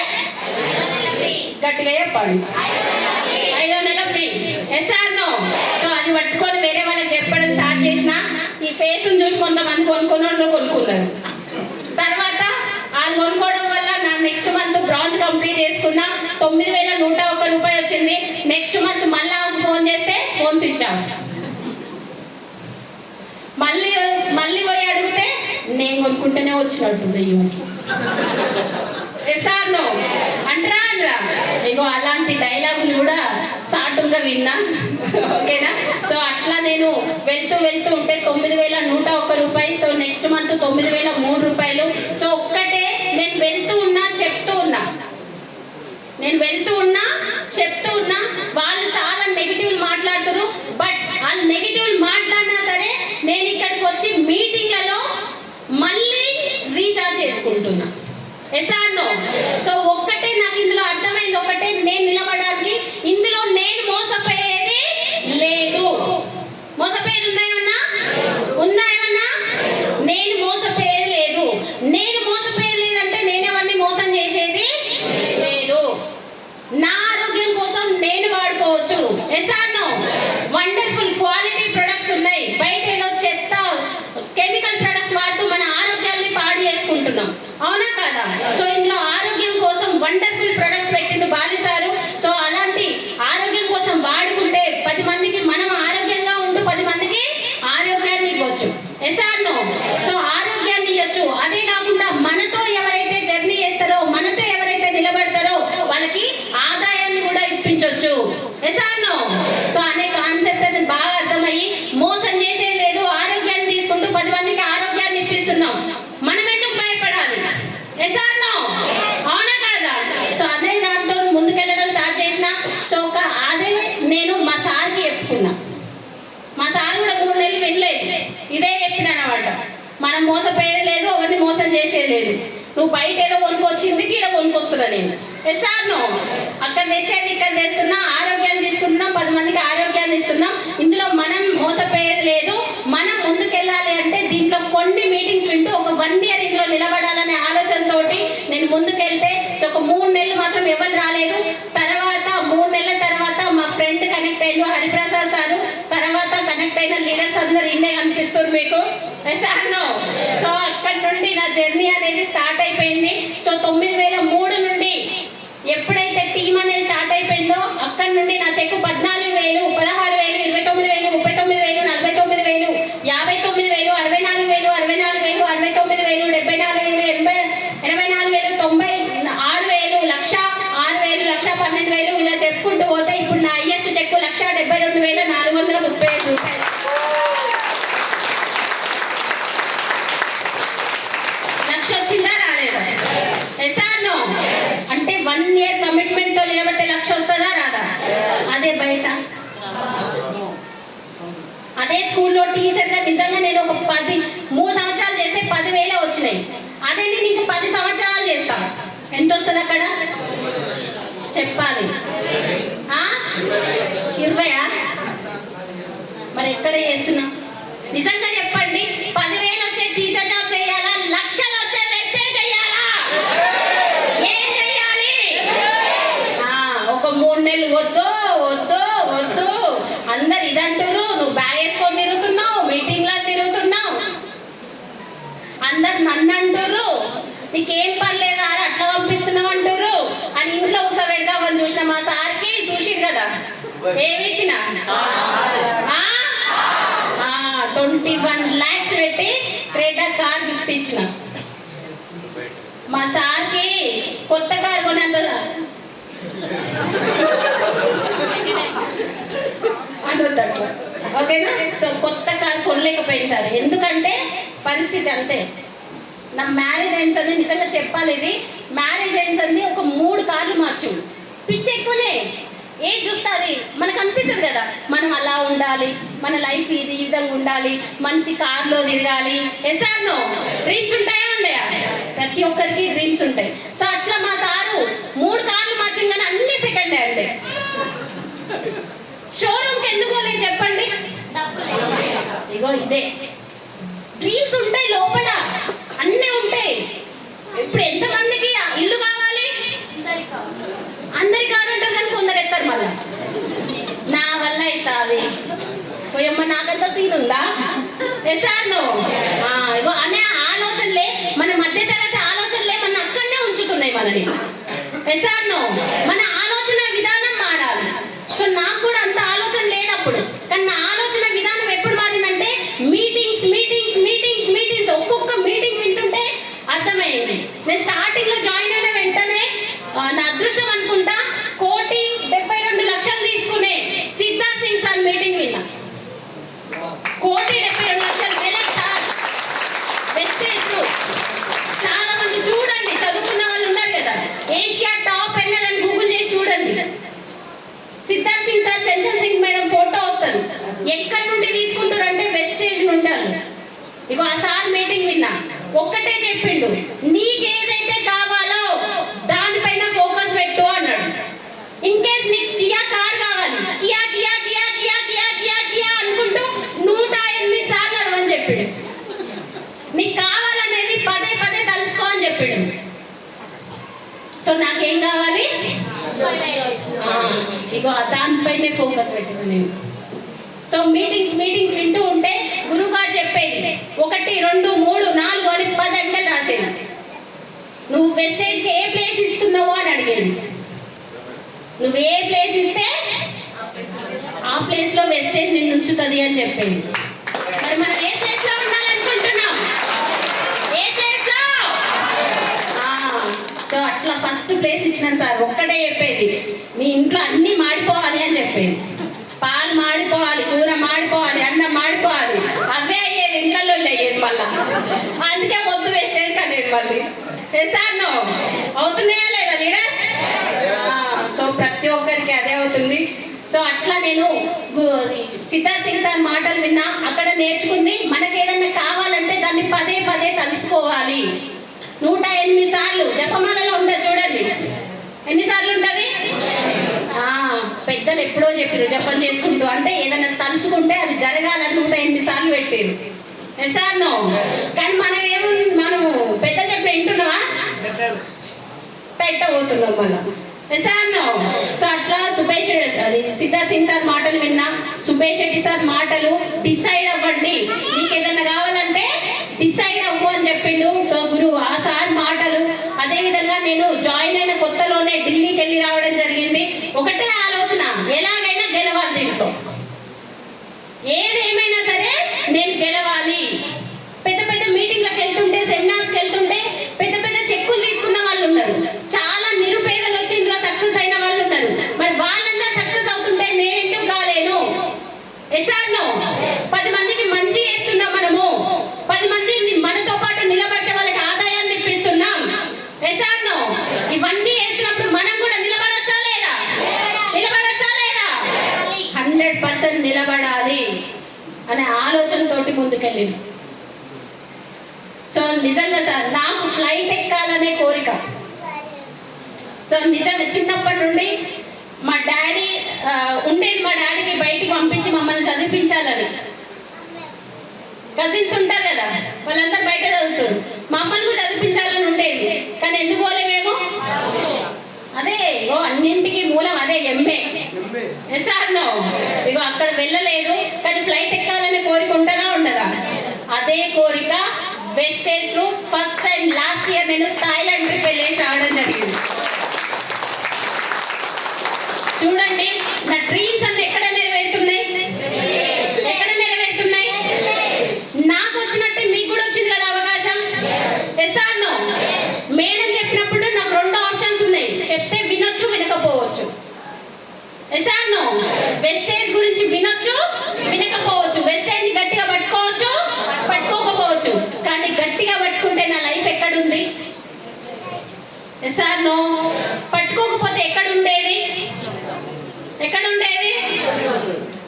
[SPEAKER 1] గట్టిగా చెప్పాడు 5వ నెల ఫ్రీ. ఎస్ఆర్నో, సో అది పట్టుకొని వేరే వాళ్ళకి చెప్పడం స్టార్ట్ చేసిన. ఈ ఫేస్ని చూసి కొంతమంది కొనుక్కున్నారు. తర్వాత వాళ్ళు కొనుక్కోవడం వల్ల నా నెక్స్ట్ మంత్ బ్రాంజ్ కంప్లీట్ చేసుకున్నా. 9,101 రూపాయలు వచ్చింది. నెక్స్ట్ మంత్ మళ్ళీ ఫోన్ చేస్తే ఫోన్ స్విచ్ ఆఫ్. మళ్ళీ పోయి అడిగితే నేను కొనుక్కుంటేనే వచ్చినట్టుంది. ఎస్ఆర్నో అంటరా అనరా? ఇగో అలాంటి డైలాగులు కూడా సాటుగా విన్నా. ఓకేనా? సో అట్లా నేను వెళ్తూ ఉంటే 9,101 రూపాయలు. సో నెక్స్ట్ మంత్ 9,003 రూపాయలు. సో ఒక్కటే, నేను వెళ్తూ ఉన్నా చెప్తూ ఉన్నా వాళ్ళు చాలా నెగిటివ్ మాట్లాడుతున్నారు. బట్ వాళ్ళు నెగిటివ్ మాట్లాడినా సరే నేను ఇక్కడికి వచ్చి మీటింగ్లలో మళ్ళీ రీఛార్జ్ చేసుకుంటున్నా. ఎసార్నో, సో ఒక్కటే నాకు ఇందులో అర్థమైంది, ఒకటే, నేను నిలబడడానికి ఇందులో నేను మోసపోయేది లేదు. మోసపోయేది ఉందా ఏమన్నా? నేను మోసపోయేది లేదంటే నేనెవరిని మోసం చేసేది లేదు. నా ఆరోగ్యం కోసం నేను వాడుకోవచ్చు. Yes or no? Wonderful quality products ఉన్నాయి. బయట ఏదో చెత్త కెమికల్ ప్రొడక్ట్స్ వాడుతూ మన ఆరోగ్యాన్ని పాడు చేసుకుంటున్నాం. అవునా కాదా? సో ఇందులో ఆరోగ్యం కోసం వండర్ఫుల్ ప్రొడక్ట్స్ పెట్టిండు బాలి సారు. సో అలాంటి ఆరోగ్యం కోసం వాడుకుంటే 10 మందికి మనం ఆరోగ్యంగా ఉంటూ 10 మందికి ఆరోగ్యాన్ని ఇవ్వచ్చు. Yes or no? సో ఆరోగ్యాన్ని ఇవ్వచ్చు. అదే కాకుండా మనతో ఎవరైతే జర్నీ చేస్తారో, మనతో ఎవరైతే నిలబడతారో వాళ్ళకి ఆదాయాన్ని కూడా ఇప్పించవచ్చు. Yes or no? సో అనే కాన్సెప్ట్ అనేది బాగా అర్థమయ్యి మోసం చేసేది లేదు, ఆరోగ్యాన్ని తీసుకుంటూ 10 మందికి ఆరోగ్యాన్ని ఇప్పిస్తున్నాం. మనం ఎందుకు భయపడాలి? Yes or no? అవునా కాదా? సో అదే దాంతో ముందుకెళ్ళడం స్టార్ట్ చేసిన. సో అదే నేను మా సార్కి చెప్పుకున్నా. మా సార్ కూడా 3 నెలలు వినలేదు, ఇదే చెప్పినాను అనమాట. మనం మోసపోయేది లేదు, ఎవరిని మోసం చేసేది లేదు. నువ్వు బయట ఏదో కొనుక్కొచ్చింది ఇక్కడ కొనుక్కొస్తున్నా నేను. Yes or no? అక్కడ తెచ్చేది ఇక్కడ తెస్తున్నా, ఆరోగ్యాన్ని తీసుకుంటున్నాం, 10 మందికి ఆరోగ్యాన్ని ఇస్తున్నాం. ఇందులో మనం మోసపోయేది లేదు. మనం ముందుకెళ్ళాలి అంటే దీంట్లో కొన్ని మీటింగ్స్ వింటూ ఒక 1 ఇయర్ ఇందులో నిలబడాలనే ఆలోచనతోటి నేను ముందుకెళ్తే సో ఒక 3 నెలలు మాత్రం ఎవరు రాలేదు. తర్వాత 3 నెలల తర్వాత మా ఫ్రెండ్ కనెక్ట్ అయ్యిండు, హరిప్రసాద్ సారు. తర్వాత కనెక్ట్ అయిన లీడర్స్ అందరూ ఇన్నే కనిపిస్తారు మీకు. Yes or no? సో అక్కడి నుండి నా జర్నీ అనేది స్టార్ట్ అయిపోయింది. సో 9003 నుండి ఎప్పుడైతే టీం అనేది స్టార్ట్ అయిపోయిందో అక్కడి నుండి నా చెక్కు 14,000, 16,000, 29,000, 39,000, 49,000, 59,000, 64,000, 64,000, 69,000, 74,000, 84,000, 96,000, 1,06,000, 1,12,000 ఇలా చెప్పుకుంటూ పోతే ఇప్పుడు నా హైయెస్ట్ చెక్కు 1,72,435 రూపాయలు. లక్ష వచ్చిందా రాలేదా? Yes or no? అంటే 1 ఇయర్ కమిట్మెంట్ తో నిలబడితే లక్ష వస్తుందా రాదా? అదే బయట అదే స్కూల్లో టీచర్గా నిజంగా నేను ఒక 3 సంవత్సరాలు చేస్తే 10,000 వచ్చినాయి. అదే నేను ఇంకా 10 సంవత్సరాలు చేస్తా, ఎంత వస్తుంది అక్కడ చెప్పాలి? 20? మరి ఎక్కడ చేస్తున్నా? నిజంగా చెప్పండి, 10,000 వచ్చే టీచర్ జాబ్ చేయాలా, లక్షలు వచ్చే వెస్టేజ్ చేయాలా? ఏం చేయాలి? ఒక 3 నెలలు వద్దు వద్దు వద్దు అందరు ఇదంటారు. నువ్వు బ్యాగ్ వేసుకొని తిరుగుతున్నావు, మీటింగ్లో తిరుగుతున్నావు, అందరు నన్ను అంటారు, నీకేం పని లేదా అట్లా పంపిస్తున్నావు అంటారు అని ఇంట్లో కూర్చోబెడదామని చూసిన మా సార్కి చూసిరు కదా ఏమి ఇచ్చిన 21 lakhs పెట్టి క్రెటా కార్ గిఫ్ట్ ఇచ్చిన. మా సార్కి కొత్త కార్ కొనంత అనుకుంటా, ఓకేనా? సో కొత్త కార్ కొనలేకపోయింది సార్, ఎందుకంటే పరిస్థితి అంతే. నా మ్యారేజ్ అయిన సంది నిజంగా చెప్పాలి, ఇది మ్యారేజ్ అయిన సంది ఒక 3 కార్లు మార్చిండు. పిచ్చి ఎక్కువనే, ఏది చూస్తే అది మనకు అనిపిస్తుంది కదా, మనం అలా ఉండాలి, మన లైఫ్ ఇది ఈ విధంగా ఉండాలి, మంచి కార్లో తిరగాలి. Yes or no? డ్రీమ్స్ ఉంటాయా ఉండయా? ప్రతి ఒక్కరికి డ్రీమ్స్ ఉంటాయి. సో అట్లా మా సారు 3 కార్లు మార్చింది, కానీ అన్ని సెకండ్ హ్యాండ్. షోరూమ్కి ఎందుకో లేదు చెప్పండి? ఇగో ఇదే డ్రీమ్స్ ఉంటాయి, లోపల అన్నీ ఉంటాయి. ఇప్పుడు ఎంతమందికి ఇల్లు కావాలి? అందరి కారు ఉంటారు, కానీ కొందరు ఎత్తారు మళ్ళీ. నా వల్ల అవుతుంది పోయమ్మ, నాకంత సీన్ ఉందా? Yes or no? ఇగో అనే ఆలోచనలే, మన మధ్యతరగతి ఆలోచనలే మన అక్కడనే ఉంచుతున్నాయి మనని. Yes or no? మన ఆలోచన విధానం మారాలి. సో నాకు కూడా అంత ఆలోచన లేనప్పుడు, కానీ నా ఆలోచన విధానం ఎప్పుడు మారిందంటే మీటింగ్స్ మీటింగ్స్ మీటింగ్స్ మీటింగ్స్, ఒక్కొక్క మీటింగ్ వింటుంటే అర్థమైంది. నేను స్టార్టింగ్లో జాయిన్ అయిన వెంటనే నా అదృష్టం అనుకుంటా 1,72,00,000 తీసుకునే సిద్ధార్థ్ సింగ్ సార్ మీటింగ్ విన్నా. 1,72,00,000 వెళ్ళే సార్ వెస్టేజ్ గ్రూప్. చాలా మంది చూడండి, చదువుకున్న వాళ్ళు ఉన్నారు కదా, ఏషియా టాప్ ఎన్నర్ అని గూగుల్ చేసి చూడండి. Siddharth Singh sir, Chanchal Singh madam photo వస్తుంది. ఎక్కడి నుండి తీసుకుంటారు అంటే వెస్టేజ్ నుండి. ఇగో ఆ సార్ మీటింగ్ విన్నా, ఒక్కటే చెప్పిండు, నీకేదైతే కావాలో దానిపైన ఫోకస్ పెట్టు అన్నాడు. ఇన్ కేస్ నీకు కియా కార్ కావాలి, Kia Kia Kia Kia Kia Kia Kia అనుకుంటూ 108 సార్లు అడవని చెప్పిండు. నీకు కావాలనేది పదే పదే నాకేం కావాలి? ఇగో దానిపైనే ఫోకస్ పెట్టిన నేను. సో మీటింగ్స్ వింటూ ఉంటే గురువుగారు చెప్పేది 1 2 3 4 అని 10 అంకెలు రాసేది. నువ్వు వెస్టేజ్కి ఏ ప్లేస్ ఇస్తున్నావు అని అడిగేది. నువ్వు ఏ ప్లేస్ ఇస్తే ఆ ప్లేస్లో వెస్టేజ్ నిన్ను ఉంచుతుంది అని చెప్పేది. మరి మనం ఏ ప్లేస్లో ఉండాలనుకుంటున్నాం? ఏ ప్లేస్లో? సో అట్లా ఫస్ట్ ప్లేస్ ఇచ్చినాను సార్. ఒక్కటే చెప్పేది, నీ ఇంట్లో అన్నీ మాడిపోవాలి అని చెప్పేది. పాలు మాడిపోవాలి, కూర మాడిపోవాలి, అన్నం మాడిపోవాలి, అవే అయ్యేది, ఇంట్లో అయ్యేది మళ్ళా. అందుకే వద్దు వెస్టేజ్ అనేది మళ్ళీ. సార్ నో అవుతున్నాయా లేదా లీడర్స్? సో ప్రతి ఒక్కరికి అదే అవుతుంది. సో అట్లా నేను సిద్ధార్థ్ సింగ్ సార్ మాటలు విన్నా, అక్కడ నేర్చుకుంది. మనకి ఏదన్నా కావాలంటే దాన్ని పదే పదే తలుసుకోవాలి. 108 సార్లు జపమాలలో ఉండదు చూడండి. ఎన్నిసార్లు ఉంటుంది? పెద్దలు ఎప్పుడో చెప్పారు జపం చేసుకుంటూ, అంటే ఏదైనా తలుసుకుంటే అది జరగాలని 108 సార్లు పెట్టారు. సార్ నో కానీ మనము పెద్దలు చెప్పి వింటున్నావా? టైట్ అవుతున్నాం మళ్ళా. Sir no. సో అట్లా సుభేష్ అది సిద్ధార్థ్ సింగ్ సార్ మాటలు విన్నా, సుభేష్ శెట్టి సార్ మాటలు, డిసైడ్ అవ్వండి, నీకు ఏదన్నా కావాలంటే డిసైడ్ అవ్వు అని చెప్పిండు. సో గురువు ఆ సార్ మాటలు. అదేవిధంగా నేను జాయిన్ అయిన కొత్తలోనే ఢిల్లీకి వెళ్ళి రావడం జరిగింది. ఒకటే ఆలోచన, ఎలాగైనా గెలవాలి దీంట్లో. ఏదేమైనా సరే నేను గెలవాలి. పెద్ద పెద్ద మీటింగ్లకు వెళ్తుంటే, సెమినార్స్కి వెళ్తుంటే పెద్ద పెద్ద చెక్కులు తీసుకున్న వాళ్ళు ఉన్నారు, చాలా నిరుపేదలు వచ్చి ఇందులో సక్సెస్ అయిన వాళ్ళు ఉన్నారు. మరి వాళ్ళందరూ సక్సెస్ అవుతుంటే నేను ఎందుకు కాలేను? ఎస్ఆర్నో 10 మందికి మంచి చేస్తున్నాం మనము, 10 మంది మనతో పాటు నిలబడితే వాళ్ళకి ఆదాయాన్ని ఇప్పిస్తున్నాం. ఎస్ఆర్నో ఇవన్నీ వేస్తున్నప్పుడు మనం కూడా నిలబడొచ్చా లేదా? నిలబడొచ్చా లేదా? 100% నిలబడాలి అనే ఆలోచనతోటి ముందుకెళ్ళింది. సో నిజంగా సార్ నాకు ఫ్లైట్ ఎక్కాలనే కోరిక. సో నిజంగా చిన్నప్పటి నుండి మా డాడీ ఉండేది, మా డాడీకి బయటికి పంపించి మమ్మల్ని చదివించాలని. కజిన్స్ ఉంటారు కదా, వాళ్ళందరూ బయట చదువుతారు, మమ్మల్ని కూడా చదివించాలని ఉండేది. కానీ ఎందుకు పోలేమేమో, అదే ఇగో అన్నింటికి మూలం అదే ఎంఏ. ఎస్ఆర్నో ఇగో అక్కడ వెళ్ళలేదు. కానీ ఫ్లైట్ ఎక్కాలనే కోరిక ఉంటుందా ఉండదా? అదే కోరిక wastage through first time last year నేను థాయిలాండ్ ట్రిప్ వెళ్ళేసి రావడం జరిగింది. చూడండి నా డ్రీమ్స్ అన్ని ఎక్కడ నెరవేరుతున్నాయి? ఎక్కడ నెరవేరుతున్నాయి? నాకు వచ్చినట్టే మీకు కూడా వచ్చింది కదా అవకాశం. ఎస్ఆర్నో మేడం చెప్పినప్పుడు నాకు 2 ఆప్షన్స్ ఉన్నాయి, చెప్తే వినొచ్చు, వినకపోవచ్చు. ఎస్ఆర్నో వెస్టేజ్ గురించి వినొచ్చు, వినకపోవచ్చు. వెస్టేజ్ ని గట్టిగా పట్టుకోవచ్చు, పట్టుకోకపోవచ్చు. కానీ గట్టిగా పట్టుకుంటే నా లైఫ్ ఎక్కడుంది? ఎస్ఆర్నో పట్టుకోకపోతే ఎక్కడుండేది? ఎక్కడుండేది?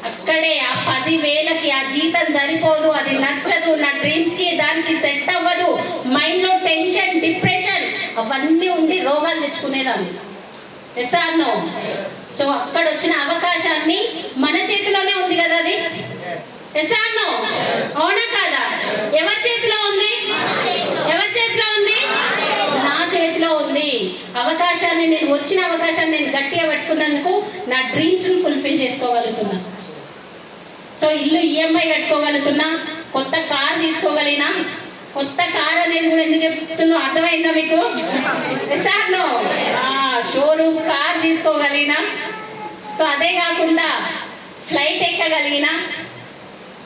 [SPEAKER 1] అక్కడే. ఆ 10,000కి ఆ జీతం సరిపోదు, అది నచ్చదు, నా డ్రీమ్స్కి దానికి సెట్ అవ్వదు, మైండ్లో టెన్షన్, డిప్రెషన్ అవన్నీ ఉండి రోగాలు తెచ్చుకునేదాన్ని. ఎస్ఆర్నో. సో అక్కడ వచ్చిన అవకాశాన్ని మన చేతిలోనే ఉంది కదా అది. ఎస్ఆర్నో అవునా కాదా? ఎవరి చేతిలో ఉంది? ఎవరి చేతిలో ఉంది? నా చేతిలో ఉంది. అవకాశాన్ని నేను వచ్చిన అవకాశాన్ని నేను గట్టిగా పట్టుకున్నందుకు నా డ్రీమ్స్ని ఫుల్ఫిల్ చేసుకోగలుగుతున్నా. సో ఇల్లు ఈఎంఐ కట్టుకోగలుగుతున్నా, కొత్త కార్ తీసుకోగలిగినా. కొత్త కార్ అనేది కూడా ఎందుకు చెప్తున్నా అర్థమైందా మీకు? ఎస్ఆర్నో షోరూమ్ కార్ తీసుకోగలిగినా. సో అదే కాకుండా ఫ్లైట్ ఎక్కగలిగినా.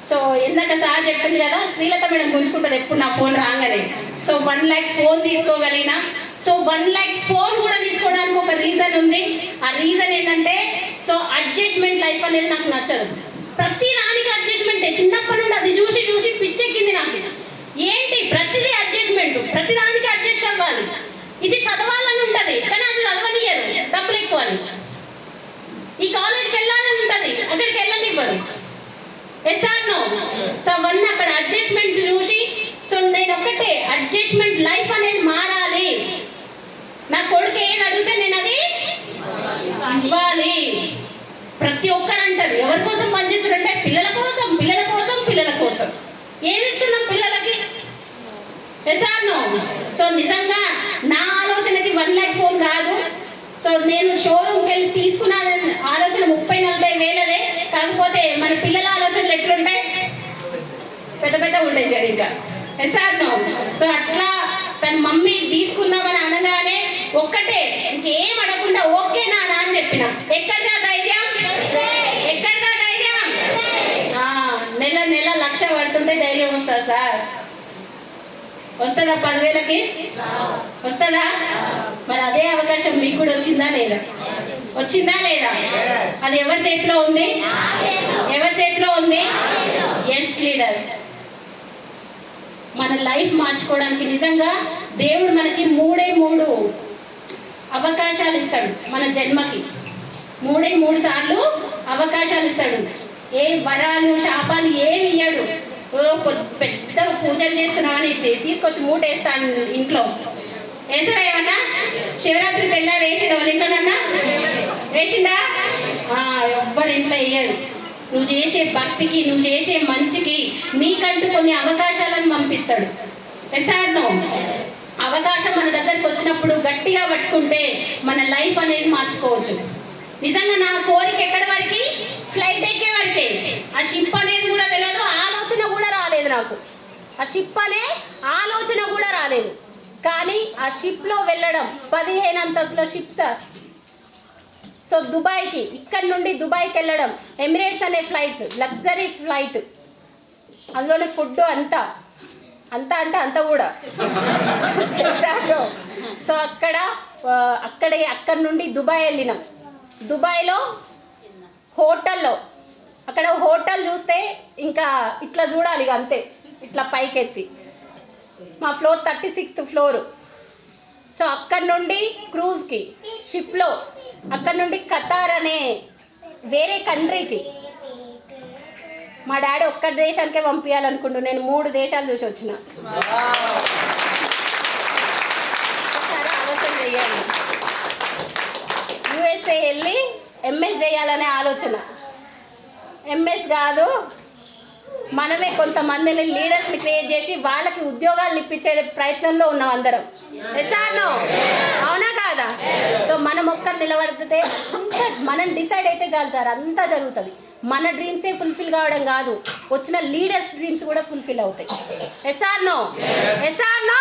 [SPEAKER 1] సో ఇందాక సార్ చెప్పింది కదా, శ్రీలత మేడం గుంజుకుంటుంది ఎప్పుడు నా ఫోన్ రాగానే. సో 1 lakh ఫోన్ తీసుకోగలిగినా. సో 1 lakh ఫోన్ కూడా తీసుకోవడానికి ఒక రీజన్ ఉంది. ఆ రీజన్ ఏంటంటే, సో అడ్జస్ట్మెంట్ లైఫ్ అనేది నాకు నచ్చదు. ప్రతి దానికి అడ్జస్ట్మెంటే. చిన్నప్పటి నుండి అది చూసి చూసి పిచ్చెక్కింది నాకు. ఏంటి ప్రతిదీ అడ్జస్ట్మెంట్, ప్రతి దానికి అడ్జస్ట్ అవ్వాలి. ఇది చదవాలని ఉంటుంది కానీ అది చదవనియ్యరు, డబ్బులు ఎక్కువ అని. ఈ కాలేజ్కి వెళ్ళాలని ఉంటుంది, అక్కడికి వెళ్ళనివ్వరు. ఎస్ఆర్నో. సో అవన్నీ అక్కడ అడ్జస్ట్మెంట్ చూసి, సో నేను ఒక్కటే అడ్జస్ట్మెంట్ లైఫ్ అనేది మారాలి. నా కొడుకు ఏది అడిగితే నేను అది ఇవ్వాలి. ప్రతి ఒక్కరు అంటారు ఎవరి కోసం పనిచేస్తారంటే పిల్లల కోసం, పిల్లల కోసం, పిల్లల కోసం. ఏమిస్తున్నాం పిల్లలకి? Yes or no? సో నిజంగా నా ఆలోచనకి 1 lakh ఫోన్ కాదు. సో నేను షోరూమ్కి వెళ్ళి తీసుకున్న ఆలోచన 30-40 వేలదే. కాకపోతే మన పిల్లల ఆలోచనలు ఎట్లుంటాయి? పెద్ద పెద్ద ఉంటాయి జరిగ్గా. Yes or no? సో అట్లా తన మమ్మీ తీసుకుందామని అనగానే ఒక్కటే, ఇంకేం అడగకుండా ఓకే నాన్న అని చెప్పిన. ఎక్కడిదా ధైర్యం? ఎక్కడిదా ధైర్యం? నెల నెల 1,00,000 పడుతుంటే ధైర్యం వస్తుందా సార్? వస్తుందా? 10,000కి వస్తుందా? మరి అదే అవకాశం మీకు కూడా వచ్చిందా లేదా? వచ్చిందా లేదా? అది ఎవరి చేతిలో ఉంది? ఎవరి చేతిలో ఉంది? Yes leaders. మన లైఫ్ మార్చుకోవడానికి నిజంగా దేవుడు మనకి 3 అవకాశాలు ఇస్తాడు. మన జన్మకి 3 సార్లు అవకాశాలు ఇస్తాడు. ఏ వరాలు శాపాలు ఏమి ఇయ్యాడు. పెద్ద పూజలు చేస్తున్నామని తీసుకొచ్చి మూట వేస్తాను ఇంట్లో. వేస్తాడా ఏమన్నా? శివరాత్రి తెల్లారు వేసిండు వాళ్ళ ఇంట్లోనన్నా? వేసిండా? ఎవ్వరి ఇంట్లో వేయడు. నువ్వు చేసే భక్తికి, నువ్వు చేసే మంచికి నీకంటూ కొన్ని అవకాశాలను పంపిస్తాడు. Yes or no? అవకాశం మన దగ్గరికి వచ్చినప్పుడు గట్టిగా పట్టుకుంటే మన లైఫ్ అనేది మార్చుకోవచ్చు. నిజంగా నా కోరిక ఎక్కడి వరకు? ఫ్లైట్ ఎక్కే వరకే. ఆ షిప్ అనేది కూడా తెలియదు, ఆలోచన కూడా రాలేదు నాకు. ఆ షిప్ అనే ఆలోచన కూడా రాలేదు. కానీ ఆ షిప్లో వెళ్ళడం 15 అంతస్తుల షిప్ సార్. సో దుబాయ్కి, ఇక్కడ నుండి దుబాయ్కి వెళ్ళడం, ఎమిరేట్స్ అనే ఫ్లైట్స్, లగ్జరీ ఫ్లైట్, అందులోనే ఫుడ్ అంతా అంటే కూడా. సో అక్కడ నుండి దుబాయ్ వెళ్ళినాం. దుబాయ్లో హోటల్లో, అక్కడ హోటల్ చూస్తే ఇంకా ఇట్లా చూడాలి ఇక అంతే, ఇట్లా పైకెత్తి. మా ఫ్లోర్ 36th ఫ్లోరు. సో అక్కడ నుండి క్రూజ్కి షిప్లో, అక్కడ నుండి ఖతార్ అనే వేరే కంట్రీకి. మా డాడీ ఒక్క దేశానికే పంపించాలనుకుంటూ నేను 3 దేశాలు చూసి వచ్చిన. ఆలోచన చేయాలి. USA వెళ్ళి MS చేయాలనే ఆలోచన. MS కాదు, మనమే కొంతమందిని లీడర్స్ని క్రియేట్ చేసి వాళ్ళకి ఉద్యోగాలు ఇప్పించే ప్రయత్నంలో ఉన్నాం అందరం. Yes or no? అవునా కాదా? సో మనం ఒక్కరు నిలబడితే, మనం డిసైడ్ అయితే చాలు సార్, అంతా జరుగుతుంది. మన డ్రీమ్సే ఫుల్ఫిల్ కావడం కాదు, వచ్చిన లీడర్స్ డ్రీమ్స్ కూడా ఫుల్ఫిల్ అవుతాయి. Yes or no? Yes or no?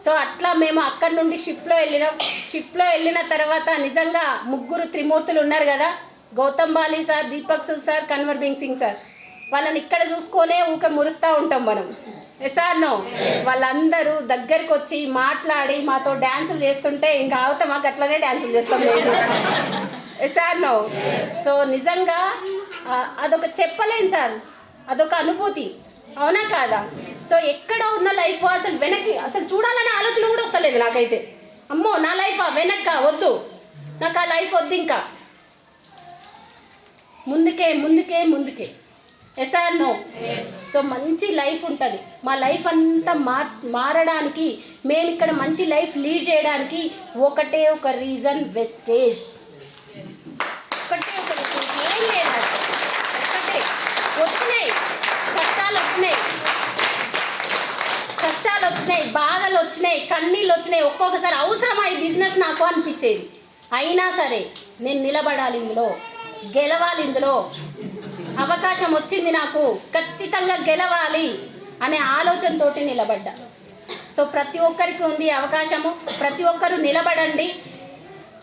[SPEAKER 1] So అట్లా మేము అక్కడి నుండి షిప్లో వెళ్ళినాం. షిప్లో వెళ్ళిన తర్వాత నిజంగా 3 త్రిమూర్తులు ఉన్నారు కదా, Gautam Bali sir, Deepak Sood sir, Kanwar Bing Singh sir. వాళ్ళని ఇక్కడ చూసుకొనే ఊక మురుస్తూ ఉంటాం మనం. Yes or no? వాళ్ళందరూ దగ్గరికి వచ్చి మాట్లాడి మాతో డ్యాన్సులు చేస్తుంటే ఇంకా అవుతాం, మాకు అట్లనే డ్యాన్సులు చేస్తాం లేదు. Yes or no? సో నిజంగా అదొక చెప్పలేను సార్, అదొక అనుభూతి. అవునా కాదా? సో ఎక్కడ ఉన్న లైఫ్ అసలు వెనక్కి అసలు చూడాలనే ఆలోచన కూడా వస్తలేదు నాకైతే. అమ్మో నా లైఫ్ వెనక్క వద్దు, నాకు ఆ లైఫ్ వద్దు, ఇంకా ముందుకే ముందుకే ముందుకే. Yes or no? సో మంచి లైఫ్ ఉంటుంది. మా లైఫ్ అంతా మారడానికి, మేము ఇక్కడ మంచి లైఫ్ లీడ్ చేయడానికి ఒకటే ఒక రీజన్, వెస్టేజ్. ఒకటే ఒక వెస్టేజ్, ఏం లేదు. ఒకటే వచ్చినాయి కష్టాలు వచ్చినాయి, బాధలు వచ్చినాయి, కన్నీళ్ళు వచ్చినాయి. ఒక్కొక్కసారి అవసరమా ఈ బిజినెస్ నాకు అనిపించేది. అయినా సరే నేను నిలబడాలి, ఇందులో గెలవాలి, ఇందులో అవకాశం వచ్చింది నాకు, ఖచ్చితంగా గెలవాలి అనే ఆలోచనతోటి నిలబడ్డా. సో ప్రతి ఒక్కరికి ఉంది అవకాశము, ప్రతి ఒక్కరు నిలబడండి.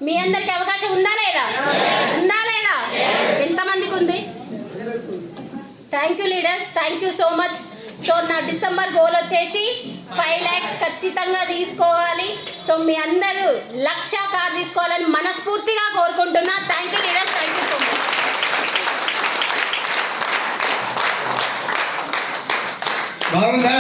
[SPEAKER 1] మీ అందరికీ అవకాశం ఉందా లేదా? ఉందా లేదా? ఎంతమందికి ఉంది? Thank you leaders, thank you so much. So నా డిసెంబర్ గోల్ వచ్చేసి 5 lakhs ఖచ్చితంగా తీసుకోవాలి. సో మీ అందరూ 1,00,000 కార్ తీసుకోవాలని మనస్ఫూర్తిగా కోరుకుంటున్నా. Thank you leaders, thank you so much.
[SPEAKER 2] బాగుందా?